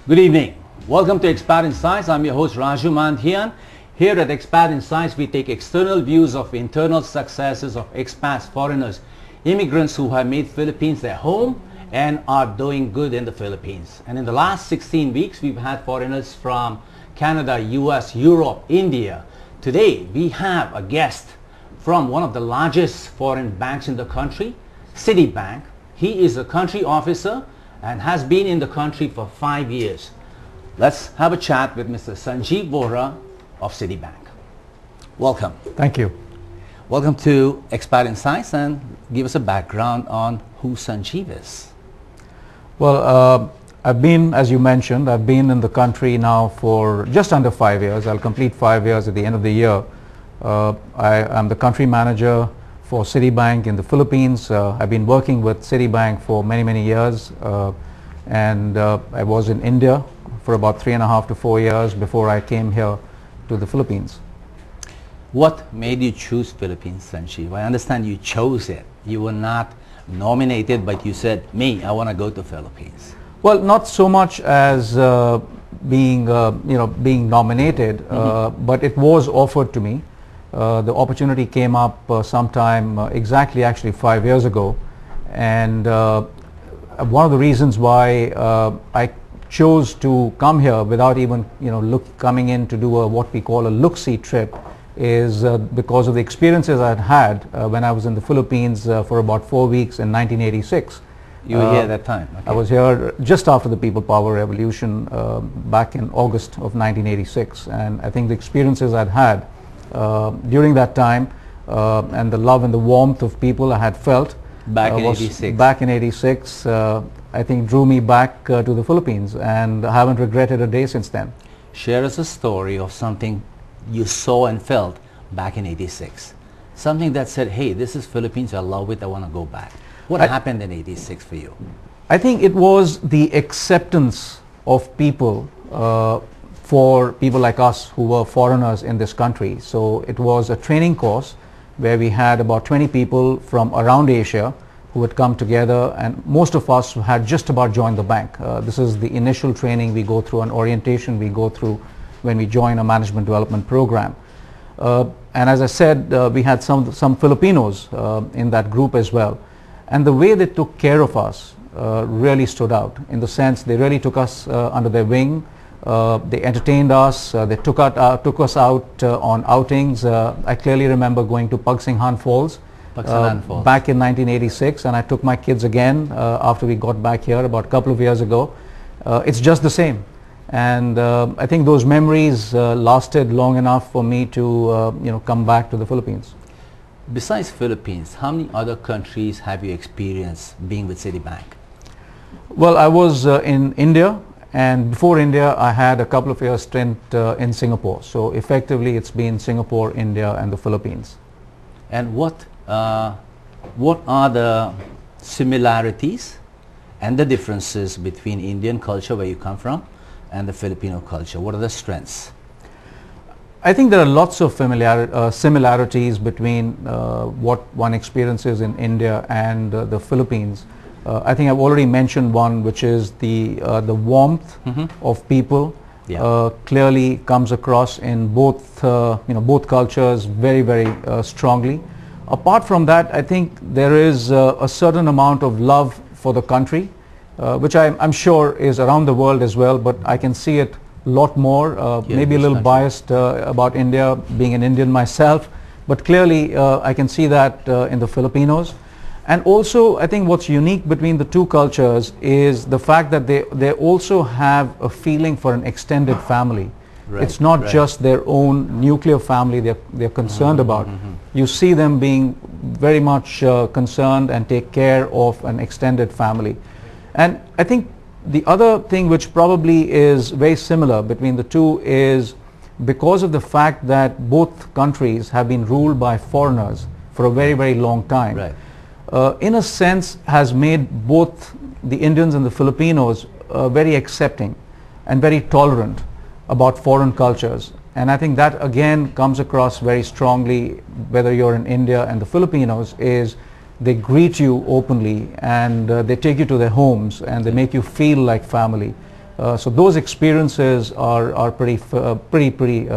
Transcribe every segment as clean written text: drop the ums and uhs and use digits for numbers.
Good evening. Welcome to Expat Insights. I'm your host Raju Mandhian. Here at Expat Insights, we take external views of internal successes of expats, foreigners, immigrants who have made Philippines their home and are doing good in the Philippines. And in the last 16 weeks, we've had foreigners from Canada, US, Europe, India. Today, we have a guest from one of the largest foreign banks in the country, Citibank. He is a country officer and has been in the country for 5 years. Let's have a chat with Mr. Sanjiv Vohra of Citibank. Welcome. Thank you. Welcome to Expat Insights, and give us a background on who Sanjiv is. Well, I've been, as you mentioned, I've been in the country now for just under 5 years. I'll complete 5 years at the end of the year. I am the country manager for Citibank in the Philippines. I've been working with Citibank for many years, and I was in India for about 3.5 to 4 years before I came here to the Philippines. What made you choose Philippines, Sanjiv? I understand you chose it. You were not nominated, but you said, I want to go to Philippines. Well, not so much as being nominated, but it was offered to me. The opportunity came up sometime exactly actually 5 years ago, and one of the reasons why I chose to come here without even coming in to do what we call a look-see trip is because of the experiences I'd had when I was in the Philippines for about 4 weeks in 1986. You were here at that time? Okay. I was here just after the People Power Revolution back in August of 1986, and I think the experiences I'd had during that time and the love and the warmth of people I had felt back in 86. Back in 86, I think drew me back to the Philippines, and I haven't regretted a day since then. Share us a story of something you saw and felt back in 86. Something that said, hey, this is Philippines, I love it, I want to go back. What happened in 86 for you? I think it was the acceptance of people for people like us who were foreigners in this country. So it was a training course where we had about 20 people from around Asia who had come together, and most of us had just about joined the bank. This is the initial training we go through, an orientation we go through when we join a management development program. And as I said, we had some Filipinos in that group as well. And the way they took care of us really stood out, in the sense they really took us under their wing. They entertained us, they took us out on outings. I clearly remember going to Pagsinghan Falls back in 1986, and I took my kids again after we got back here about a couple of years ago. It's just the same, and I think those memories lasted long enough for me to come back to the Philippines. Besides Philippines, how many other countries have you experienced being with Citibank? Well, I was in India, and before India I had a couple of years stint in Singapore. So effectively it's been Singapore, India and the Philippines. And what are the similarities and the differences between Indian culture, where you come from, and the Filipino culture? What are the strengths? I think there are lots of similarities between what one experiences in India and the Philippines. I think I've already mentioned one, which is the warmth of people. Clearly comes across in both cultures very strongly. Apart from that, I think there is a certain amount of love for the country, which I'm sure is around the world as well, but I can see it lot more, maybe a little biased about India, being an Indian myself, but clearly I can see that in the Filipinos. And also I think what's unique between the two cultures is the fact that they also have a feeling for an extended family. It's not just their own nuclear family they're concerned about. You see them being very much concerned and take care of an extended family. And I think the other thing which probably is very similar between the two is because of the fact that both countries have been ruled by foreigners for a very long time. In a sense has made both the Indians and the Filipinos very accepting and very tolerant about foreign cultures. And I think that again comes across very strongly, whether you're in India and the Filipinos, is they greet you openly and they take you to their homes and they make you feel like family. So those experiences are pretty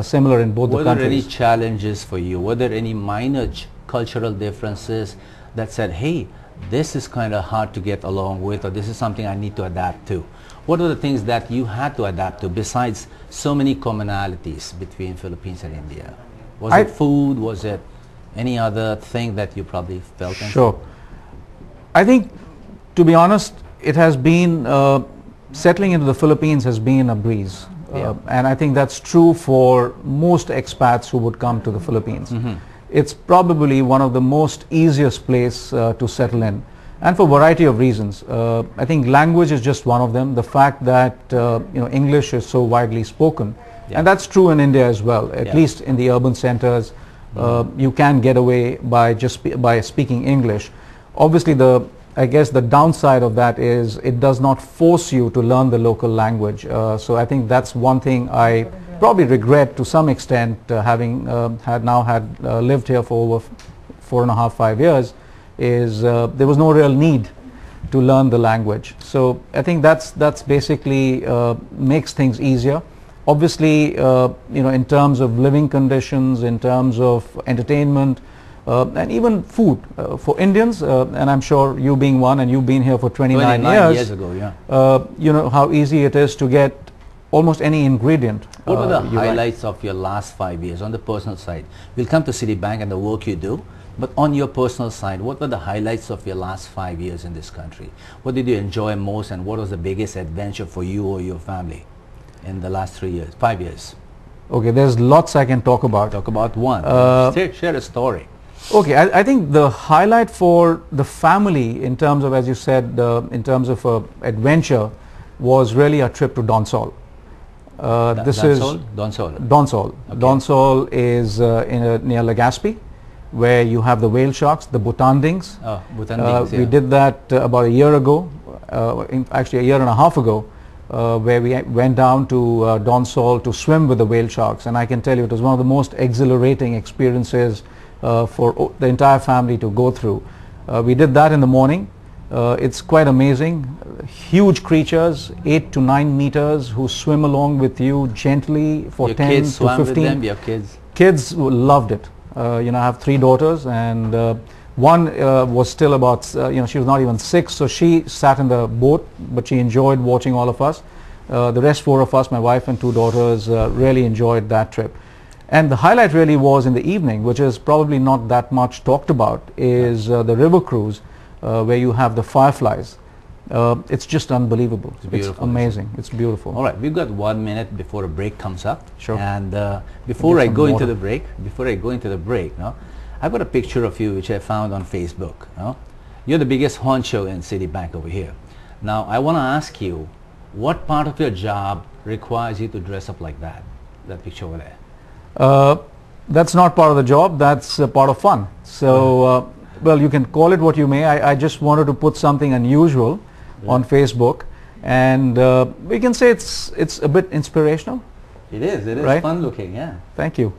similar in both the countries. Were there any challenges for you? Were there any minor cultural differences that said, hey, this is kind of hard to get along with, or this is something I need to adapt to? What are the things that you had to adapt to besides so many commonalities between Philippines and India? Was it food? Was it any other thing that you probably felt? Sure. I think, to be honest, it has been, settling into the Philippines has been a breeze. And I think that's true for most expats who would come to the Philippines. It's probably one of the most easiest place to settle in, and for a variety of reasons. I think language is just one of them. The fact that English is so widely spoken, and that's true in India as well. At least in the urban centers, you can get away by by speaking English. Obviously, I guess the downside of that is it does not force you to learn the local language. So I think that's one thing I probably regret to some extent, having lived here for over 4.5, 5 years, is there was no real need to learn the language. So I think that's basically makes things easier. Obviously, in terms of living conditions, in terms of entertainment, and even food for Indians, and I'm sure you being one, and you've been here for 29 years ago, you know how easy it is to get almost any ingredient. What were the highlights of your last 5 years on the personal side? We'll come to Citibank and the work you do, but on your personal side, what were the highlights of your last 5 years in this country? What did you enjoy most, and what was the biggest adventure for you or your family in the last 5 years? Okay, there's lots I can talk about. Talk about one. Share a story. Okay, I think the highlight for the family in terms of, as you said, in terms of adventure, was really a trip to Donsol. Donsol? Donsol. Okay. Donsol is near Legazpi, where you have the whale sharks, the butandings. Oh, butandings, We did that about a year ago, actually a year and a half ago, where we went down to Donsol to swim with the whale sharks, and I can tell you it was one of the most exhilarating experiences for the entire family to go through. We did that in the morning. It's quite amazing. Huge creatures, 8 to 9 meters, who swim along with you gently for your 10 kids to 15. With them, your kids? Kids loved it. I have 3 daughters, and one was still about, she was not even 6, so she sat in the boat, but she enjoyed watching all of us. The rest 4 of us, my wife and 2 daughters, really enjoyed that trip. And the highlight really was in the evening, which is probably not that much talked about, is the river cruise, where you have the fireflies. It's just unbelievable. It's beautiful. It's amazing. It's beautiful. All right, we've got 1 minute before a break comes up. Sure. And before I go into the break, no, I've got a picture of you which I found on Facebook. No? You're the biggest honcho in Citibank over here. Now, I want to ask you, what part of your job requires you to dress up like that? That picture over there. That's not part of the job. That's part of fun. So, well, you can call it what you may. I just wanted to put something unusual on Facebook, and we can say it's a bit inspirational. It is right? Fun looking, yeah. Thank you.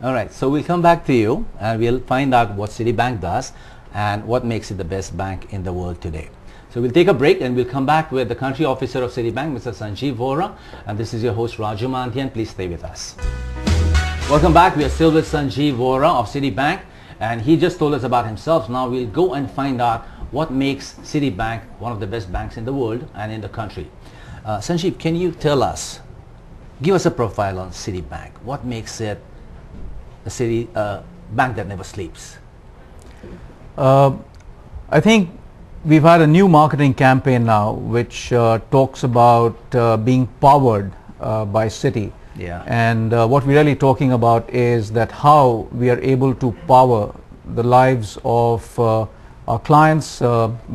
All right, so we'll come back to you and we'll find out what Citibank does and what makes it the best bank in the world today. So we'll take a break and we'll come back with the country officer of Citibank, Mr. Sanjiv Vohra, and this is your host Raju Mantian. Please stay with us. Welcome back. We are still with Sanjiv Vohra of Citibank, and he just told us about himself. Now we'll go and find out what makes Citibank one of the best banks in the world and in the country. Sanjiv, can you tell us, give us a profile on Citibank. What makes it a bank that never sleeps? I think we've had a new marketing campaign now which talks about being powered by Citi. Yeah. And what we're really talking about is that how we are able to power the lives of our clients,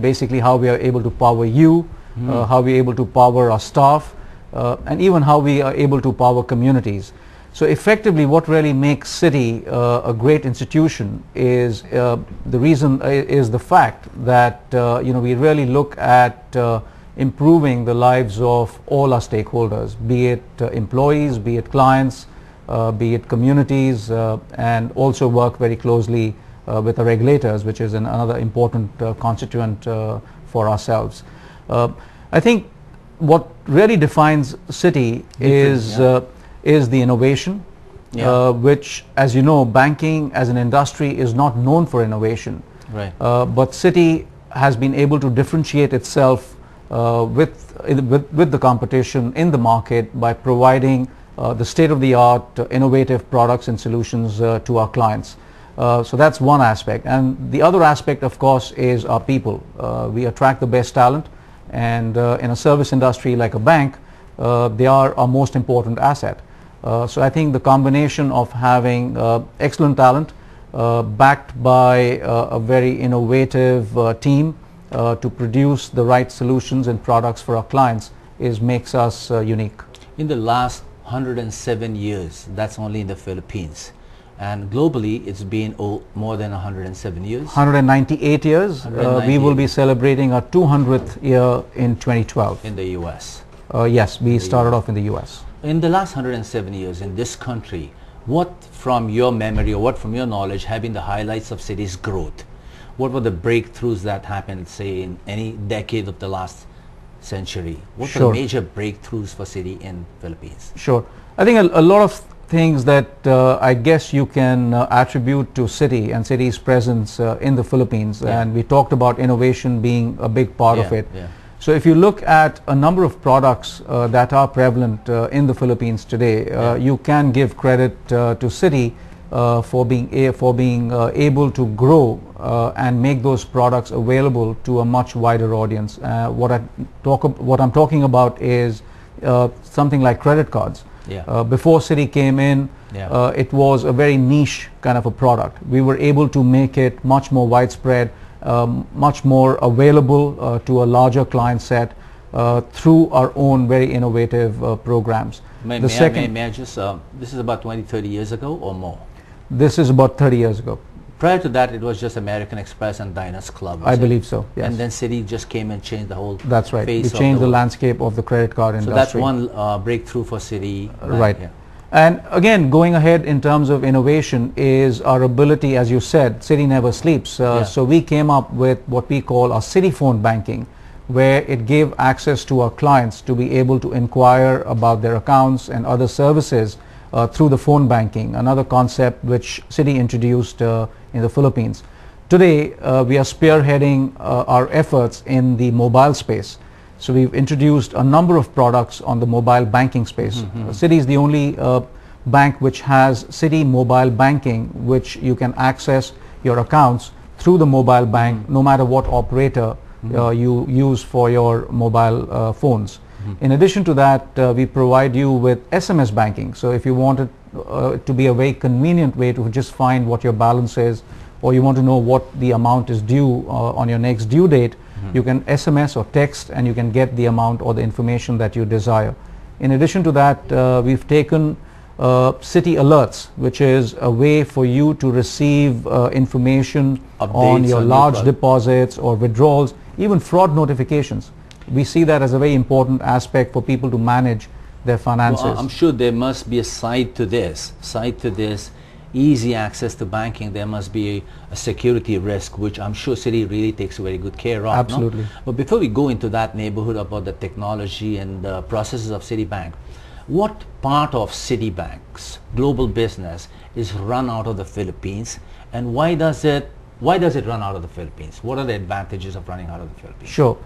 basically how we are able to power you, how we are able to power our staff, and even how we are able to power communities. So effectively what really makes Citi a great institution is the fact that we really look at improving the lives of all our stakeholders, be it employees, be it clients, be it communities, and also work very closely with the regulators, which is another important constituent for ourselves. I think what really defines Citi is the innovation, which, as you know, banking as an industry is not known for innovation. Right. But Citi has been able to differentiate itself with the competition in the market by providing the state-of-the-art innovative products and solutions to our clients. So that's one aspect, and the other aspect, of course, is our people. We attract the best talent, and in a service industry like a bank, they are our most important asset. So I think the combination of having excellent talent backed by a very innovative team to produce the right solutions and products for our clients makes us unique. In the last 107 years, that's only in the Philippines. And globally, it's been more than 107 years. 198 years. We will be celebrating our 200th year in 2012. In the U.S. Yes, we started off in the U.S. In the last 107 years in this country, what from your memory or what from your knowledge have been the highlights of Citi's growth? What were the breakthroughs that happened, say, in any decade of the last century? What were the major breakthroughs for Citi in Philippines? Sure. I think a lot of things that I guess you can attribute to Citi and Citi's presence in the Philippines, and we talked about innovation being a big part of it. So if you look at a number of products that are prevalent in the Philippines today, you can give credit to Citi for being able to grow and make those products available to a much wider audience. What I'm talking about is something like credit cards. Before Citi came in, it was a very niche kind of a product. We were able to make it much more widespread, much more available to a larger client set through our own very innovative programs. May I just, this is about 20-30 years ago or more? This is about 30 years ago. Prior to that, it was just American Express and Diners Club. I believe so, yes. And then Citi just came and changed the whole That's right. face We changed the landscape of the credit card industry. So that's one breakthrough for Citi. Right. And again, going ahead in terms of innovation is our ability, as you said, Citi never sleeps. So we came up with what we call our Citi Phone Banking, where it gave access to our clients to be able to inquire about their accounts and other services through the phone banking, another concept which Citi introduced in the Philippines. Today, we are spearheading our efforts in the mobile space. So we've introduced a number of products on the mobile banking space. Citi is the only bank which has Citi Mobile Banking, which you can access your accounts through the mobile bank, no matter what operator you use for your mobile phones. In addition to that, we provide you with SMS banking. So if you want it to be a very convenient way to just find what your balance is, or you want to know what the amount is due on your next due date, you can SMS or text and you can get the amount or the information that you desire. In addition to that, we've taken Citi Alerts, which is a way for you to receive information on your large deposits or withdrawals, even fraud notifications. We see that as a very important aspect for people to manage their finances. Well, I'm sure there must be a side to this, easy access to banking. There must be a security risk, which I'm sure Citi really takes very good care of. Absolutely. No? But before we go into that neighborhood about the technology and the processes of Citibank, what part of Citibank's global business is run out of the Philippines, and why does it run out of the Philippines? What are the advantages of running out of the Philippines? Sure.